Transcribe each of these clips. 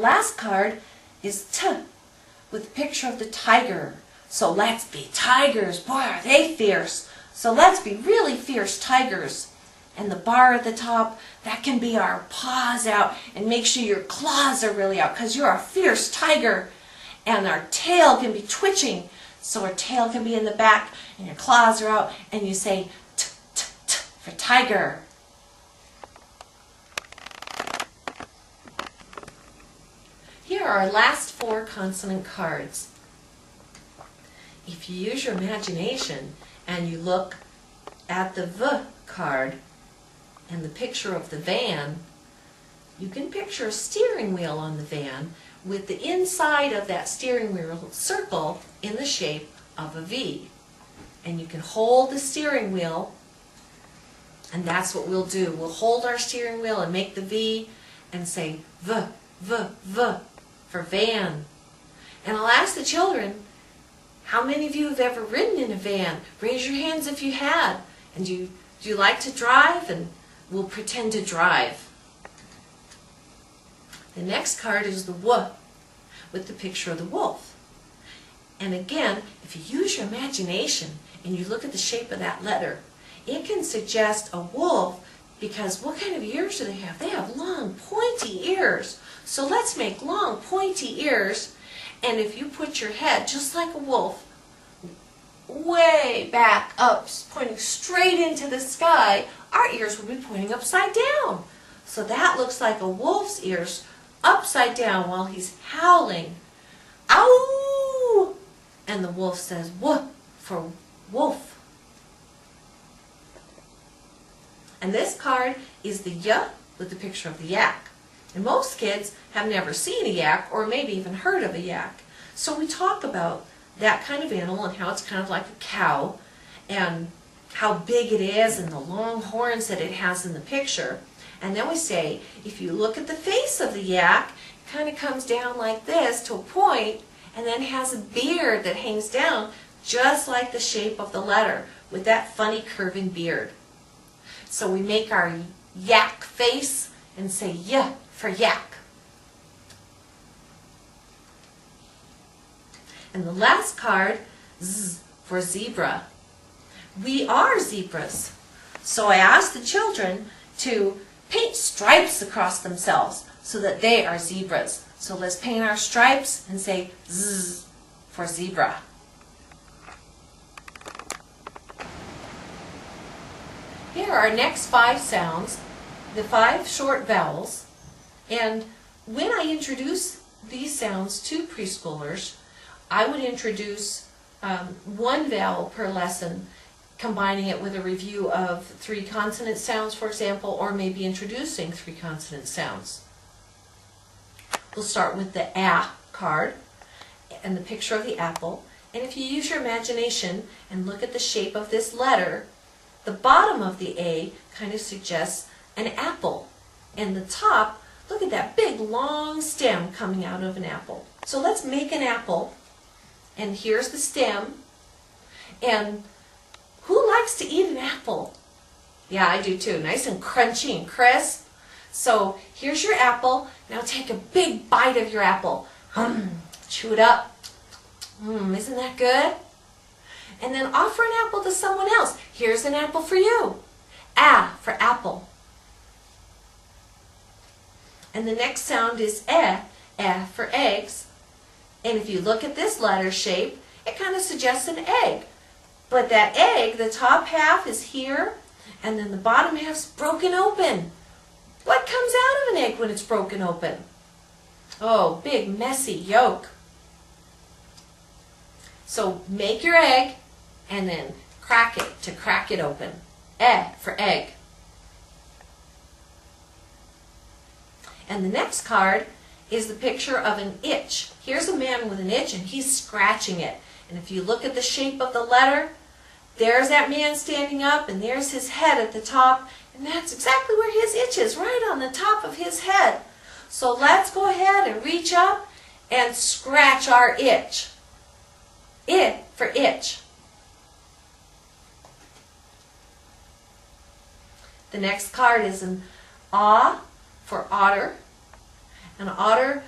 last card is T, with a picture of the tiger. So let's be tigers. Boy, are they fierce. So let's be really fierce tigers. And the bar at the top, that can be our paws out. And make sure your claws are really out, because you're a fierce tiger. And our tail can be twitching. So our tail can be in the back, and your claws are out. And you say T, T, T for tiger. Here are our last 4 consonant cards. If you use your imagination and you look at the V card and the picture of the van, you can picture a steering wheel on the van with the inside of that steering wheel circle in the shape of a V. And you can hold the steering wheel, and that's what we'll do. We'll hold our steering wheel and make the V and say V, V, V for van. And I'll ask the children, how many of you have ever ridden in a van? Raise your hands if you had. And do you like to drive? And we'll pretend to drive. The next card is the W, with the picture of the wolf. And again, if you use your imagination and you look at the shape of that letter, it can suggest a wolf, because what kind of ears do they have? They have long, pointy ears. So let's make long, pointy ears. And if you put your head, just like a wolf, way back up, pointing straight into the sky, our ears will be pointing upside down. So that looks like a wolf's ears upside down while he's howling. Ow! And the wolf says, "Woof," for wolf. And this card is the Y with the picture of the yak. And most kids have never seen a yak, or maybe even heard of a yak. So we talk about that kind of animal and how it's kind of like a cow, and how big it is, and the long horns that it has in the picture. And then we say, if you look at the face of the yak, it kind of comes down like this to a point, and then has a beard that hangs down just like the shape of the letter, with that funny curving beard. So we make our yak face and say Y for yak. And the last card, Z for zebra. We are zebras. So I asked the children to paint stripes across themselves so that they are zebras. So let's paint our stripes and say Z for zebra. Here are our next 5 sounds, the 5 short vowels. And when I introduce these sounds to preschoolers, I would introduce 1 vowel per lesson, combining it with a review of 3 consonant sounds, for example, or maybe introducing 3 consonant sounds. We'll start with the A card and the picture of the apple. And if you use your imagination and look at the shape of this letter, the bottom of the A kind of suggests an apple. And the top, look at that big long stem coming out of an apple. So let's make an apple. And here's the stem. And who likes to eat an apple? Yeah, I do too. Nice and crunchy and crisp. So here's your apple. Now take a big bite of your apple. Chew it up. Isn't that good? And then offer an apple to someone else. Here's an apple for you. A for apple. And the next sound is E for eggs. And if you look at this letter shape, it kind of suggests an egg. But that egg, the top half is here, and then the bottom half's broken open. What comes out of an egg when it's broken open? Oh, big messy yolk. So make your egg and then crack it to crack it open. E for egg. And the next card is the picture of an itch. Here's a man with an itch and he's scratching it. And if you look at the shape of the letter, there's that man standing up and there's his head at the top, and that's exactly where his itch is, right on the top of his head. So let's go ahead and reach up and scratch our itch. I for itch. The next card is an A for otter. An otter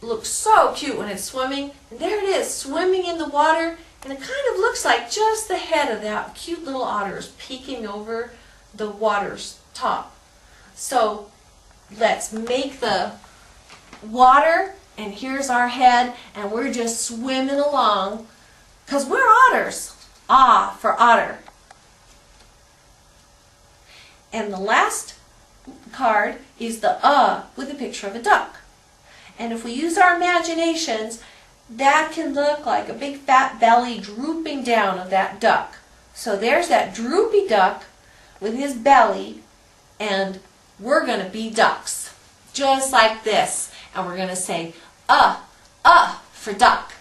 looks so cute when it's swimming. And there it is, swimming in the water, and it kind of looks like just the head of that cute little otter is peeking over the water's top. So let's make the water, and here's our head, and we're just swimming along because we're otters. Ah for otter. And the last card is the with a picture of a duck. And if we use our imaginations, that can look like a big fat belly drooping down of that duck. So there's that droopy duck with his belly, and we're going to be ducks. Just like this. And we're going to say, for duck.